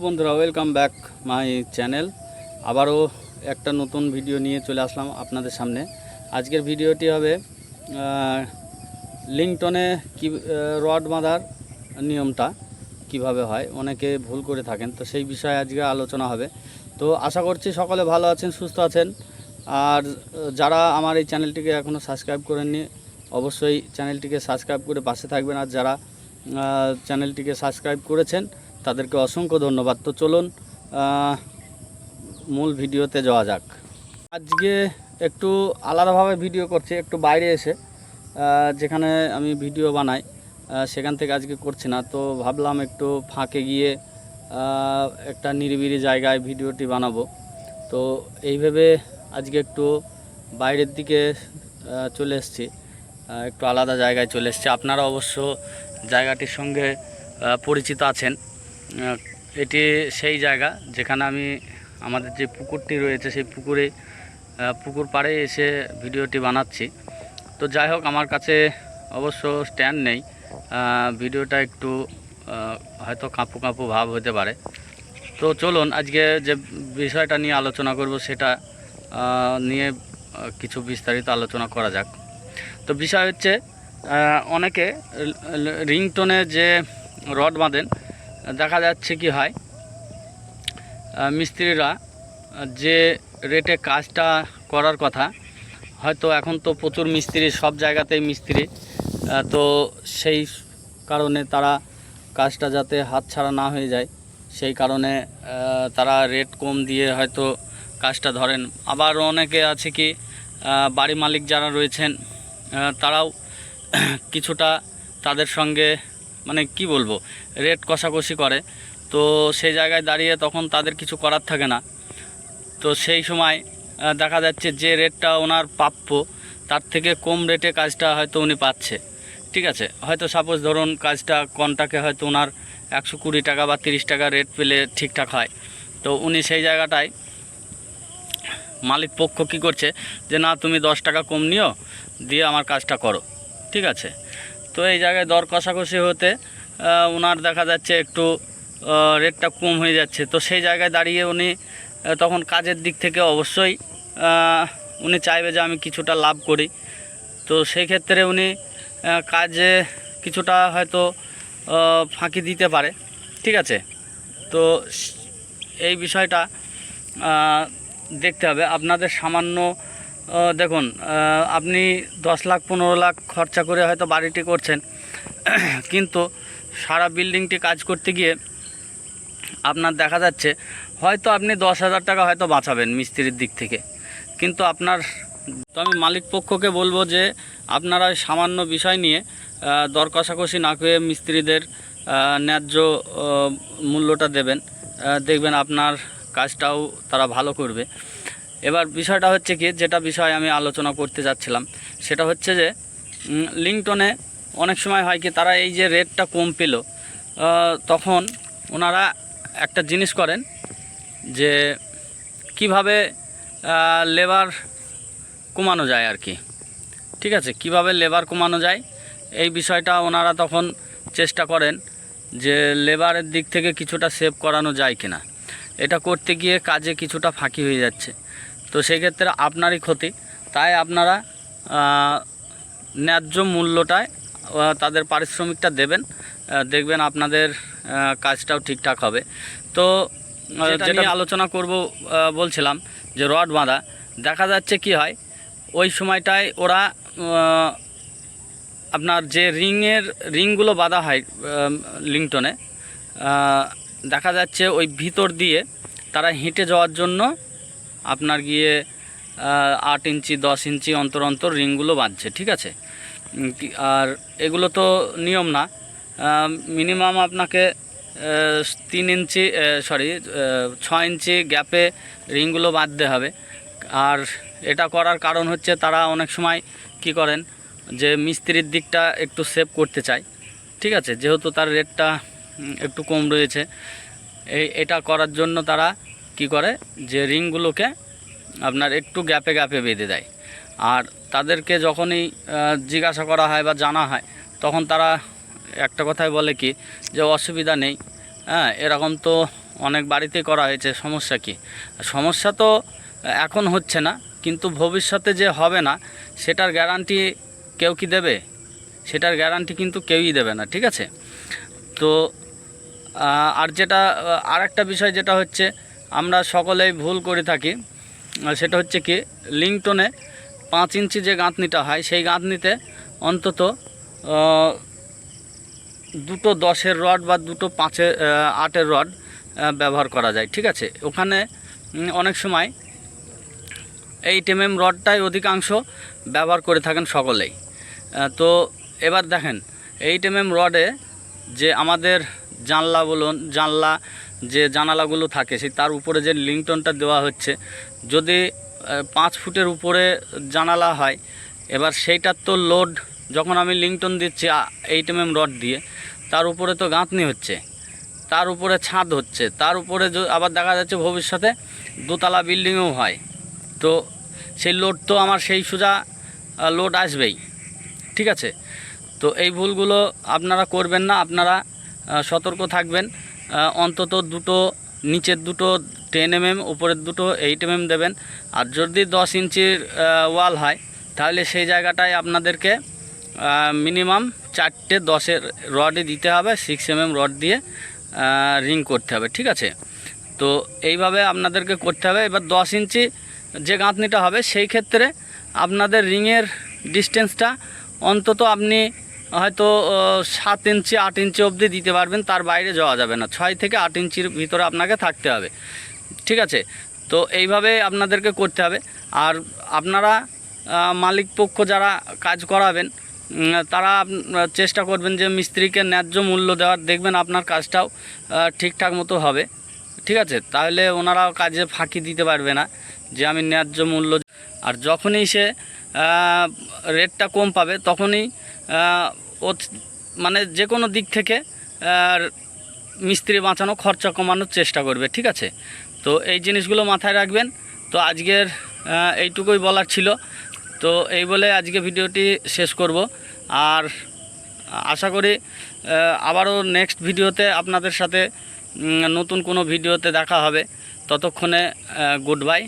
বন্ধুরা, welcome back my channel. আবারও একটা নতুন ভিডিও নিয়ে চলে আসলাম আপনাদের সামনে। আজকের ভিডিওটি হবে লিংটনে কি রড বাঁধার নিয়মটা কিভাবে হয়, অনেকে ভুল করে থাকেন, তো সেই বিষয়ে আজকে আলোচনা হবে। তো আশা করছি সকলে ভালো আছেন, সুস্থ আছেন। আর যারা আমার এই চ্যানেলটিকে এখনও সাবস্ক্রাইব করেননি, অবশ্যই চ্যানেলটিকে সাবস্ক্রাইব করে পাশে থাকবেন। আর যারা চ্যানেলটিকে সাবস্ক্রাইব করেছেন তাদেরকে অসংখ্য ধন্যবাদ। তো চলুন মূল ভিডিওতে যাওয়া যাক। আজকে একটু আলাদাভাবে ভিডিও করছি, একটু বাইরে এসে, যেখানে আমি ভিডিও বানাই সেখান থেকে আজকে করছি না। তো ভাবলাম একটু ফাঁকে গিয়ে একটা নিরিবিলি জায়গায় ভিডিওটি বানাবো। তো এইভাবে আজকে একটু বাইরের দিকে চলে এসেছি, একটু আলাদা জায়গায় চলে এসেছি। আপনারা অবশ্য জায়গাটির সঙ্গে পরিচিত আছেন। এটি সেই জায়গা যেখানে আমি আমাদের যে পুকুরটি রয়েছে সেই পুকুর পাড়ে এসে ভিডিওটি বানাচ্ছি। তো যাই হোক, আমার কাছে অবশ্য স্ট্যান্ড নেই, ভিডিওটা একটু হয়তো কাঁপু কাঁপু ভাব হতে পারে। তো চলুন আজকে যে বিষয়টা নিয়ে আলোচনা করব সেটা নিয়ে কিছু বিস্তারিত আলোচনা করা যাক। তো বিষয় হচ্ছে, অনেকে রিংটনে যে রড বাঁধেন, দেখা যাচ্ছে কি হয়, মিস্ত্রিরা যে রেটে কাজটা করার কথা, হয়তো এখন তো প্রচুর মিস্ত্রি, সব জায়গাতেই মিস্ত্রি, তো সেই কারণে তারা কাজটা যাতে হাতছাড়া না হয়ে যায় সেই কারণে তারা রেট কম দিয়ে হয়তো কাজটা ধরেন। আবার অনেকে আছে কি, বাড়ি মালিক যারা রয়েছেন তারাও কিছুটা তাদের সঙ্গে মানে কি বলবো, রেট কষাকষি করে। তো সেই জায়গায় দাঁড়িয়ে তখন তাদের কিছু করার থাকে না। তো সেই সময় দেখা যাচ্ছে যে রেটটা ওনার প্রাপ্য তার থেকে কম রেটে কাজটা হয়তো উনি পাচ্ছে। ঠিক আছে, হয়তো সাপোজ ধরুন কাজটা কন্টাকে হয়তো ওনার 120 টাকা বা 30 টাকা রেট পেলে ঠিকঠাক হয়। তো উনি সেই জায়গাটায় মালিক পক্ষ কী করছে, যে না তুমি 10 টাকা কম নিও, দিয়ে আমার কাজটা করো। ঠিক আছে, তো এই জায়গায় দর কষাকষি হতে ওনার দেখা যাচ্ছে একটু রেটটা কম হয়ে যাচ্ছে। তো সেই জায়গায় দাঁড়িয়ে উনি তখন কাজের দিক থেকে অবশ্যই উনি চাইবে যে আমি কিছুটা লাভ করি। তো সেই ক্ষেত্রে উনি কাজে কিছুটা হয়তো ফাঁকি দিতে পারে। ঠিক আছে, তো এই বিষয়টা দেখতে হবে আপনাদের। সামান্য দেখুন, আপনি 10 লাখ 15 লাখ খরচা করে হয়তো বাড়িটি করছেন, কিন্তু সারা বিল্ডিংটি কাজ করতে গিয়ে আপনার দেখা যাচ্ছে হয়তো আপনি 10,000 টাকা হয়তো বাঁচাবেন মিস্ত্রির দিক থেকে, কিন্তু আপনার। তো আমি মালিক পক্ষকে বলবো যে আপনারা সামান্য বিষয় নিয়ে দর কষাকষি না করে মিস্ত্রিদের ন্যায্য মূল্যটা দেবেন, দেখবেন আপনার কাজটাও তারা ভালো করবে। এবার বিষয়টা হচ্ছে কি, যেটা বিষয় আমি আলোচনা করতে যাচ্ছিলাম সেটা হচ্ছে যে লিংটনে অনেক সময় হয় কি, তারা এই যে রেটটা কম পেল, তখন ওনারা একটা জিনিস করেন যে কিভাবে লেবার কমানো যায় আর কি। ঠিক আছে, কিভাবে লেবার কমানো যায় এই বিষয়টা ওনারা তখন চেষ্টা করেন যে লেবারের দিক থেকে কিছুটা সেভ করানো যায় কিনা। এটা করতে গিয়ে কাজে কিছুটা ফাঁকি হয়ে যাচ্ছে, তো সেক্ষেত্রে আপনারই ক্ষতি। তাই আপনারা ন্যায্য মূল্যটায় তাদের পারিশ্রমিকটা দেবেন, দেখবেন আপনাদের কাজটাও ঠিকঠাক হবে। তো যেটা আলোচনা করব বলছিলাম যে রড বাঁধা, দেখা যাচ্ছে কি হয় ওই সময়টায় ওরা আপনার যে রিংগুলো বাঁধা হয় লিংটনে, দেখা যাচ্ছে ওই ভিতর দিয়ে তারা হেঁটে যাওয়ার জন্য আপনার গিয়ে 8 ইঞ্চি 10 ইঞ্চি অন্তর অন্তর রিংগুলো বাঁধছে। ঠিক আছে, আর এগুলো তো নিয়ম না, মিনিমাম আপনাকে 6 ইঞ্চি গ্যাপে রিংগুলো বাঁধতে হবে। আর এটা করার কারণ হচ্ছে তারা অনেক সময় কি করেন, যে মিস্ত্রির দিকটা একটু সেভ করতে চায়। ঠিক আছে, যেহেতু তার রেটটা একটু কম রয়েছে, এটা করার জন্য তারা কি করে, যে রিংগুলোকে আপনার একটু গ্যাপে গ্যাপে বেঁধে দেয়। আর তাদেরকে যখনই জিজ্ঞাসা করা হয় বা জানা হয়, তখন তারা একটা কথাই বলে কি, যে অসুবিধা নেই, হ্যাঁ এরকম তো অনেক বাড়িতেই করা হয়েছে, সমস্যা কি? সমস্যা তো এখন হচ্ছে না, কিন্তু ভবিষ্যতে যে হবে না সেটার গ্যারান্টি কেউ কি দেবে? সেটার গ্যারান্টি কিন্তু কেউই দেবে না, ঠিক আছে? তো আর যেটা আরেকটা বিষয় যেটা হচ্ছে আমরা সকলেই ভুল করে থাকি, সেটা হচ্ছে কি, লিংটনে 5 ইঞ্চি যে গাঁথনিটা হয় সেই গাঁথনিতে অন্তত দুটো 10-এর রড বা দুটো 8-এর রড ব্যবহার করা যায়, ঠিক আছে? ওখানে অনেক সময় 8 mm রডটাই অধিকাংশ ব্যবহার করে থাকেন সকলেই। তো এবার দেখেন 8 mm রডে যে আমাদের জানলা বলুন, যে জানালাগুলো থাকে সেই তার উপরে যে লিংটনটা দেওয়া হচ্ছে, যদি 5 ফুটের উপরে জানালা হয়, এবার সেইটার তো লোড, যখন আমি লিংটন দিচ্ছি 8 mm রড দিয়ে, তার উপরে তো গাঁথনি হচ্ছে, তার উপরে ছাদ হচ্ছে, তার উপরে আবার দেখা যাচ্ছে ভবিষ্যতে দোতলা বিল্ডিংও হয়, তো সেই লোড তো আমার সেই সোজা লোড আসবেই, ঠিক আছে? তো এই ভুলগুলো আপনারা করবেন না, আপনারা সতর্ক থাকবেন। অন্তত দুটো, নিচের দুটো 10 mm, উপরের দুটো 8 mm দেবেন। আর যদি 10 ইঞ্চির ওয়াল হয় তাহলে সেই জায়গাটায় আপনাদেরকে মিনিমাম 4টে 10-এর রডই দিতে হবে, 6 mm রড দিয়ে রিং করতে হবে, ঠিক আছে? তো এইভাবে আপনাদেরকে করতে হবে। এবার 10 ইঞ্চি যে গাঁথনিটা হবে সেই ক্ষেত্রে আপনাদের রিংয়ের ডিস্টেন্সটা অন্তত আপনি হয়তো 7 ইঞ্চি 8 ইঞ্চি অবধি দিতে পারবেন, তার বাইরে যাওয়া যাবে না। 6 থেকে 8 ইঞ্চির ভিতরে আপনাকে থাকতে হবে, ঠিক আছে? তো এইভাবে আপনাদেরকে করতে হবে। আর আপনারা মালিক পক্ষ যারা কাজ করাবেন তারা চেষ্টা করবেন যে মিস্ত্রিকে ন্যায্য মূল্য দেওয়ার, দেখবেন আপনার কাজটাও ঠিকঠাক মতো হবে, ঠিক আছে? তাহলে ওনারাও কাজে ফাঁকি দিতে পারবে না যে আমি ন্যায্য মূল্য। আর যখনই সে রেটটা কম পাবে তখনই ও মানে যে কোনো দিক থেকে মিস্ত্রি বাঁচানো, খরচা কমানোর চেষ্টা করবে, ঠিক আছে? তো এই জিনিসগুলো মাথায় রাখবেন। তো আজকের এইটুকুই বলার ছিল। তো এই বলে আজকে ভিডিওটি শেষ করব। আর আশা করি আবারও নেক্সট ভিডিওতে আপনাদের সাথে নতুন কোনো ভিডিওতে দেখা হবে। ততক্ষণে গুড বাই।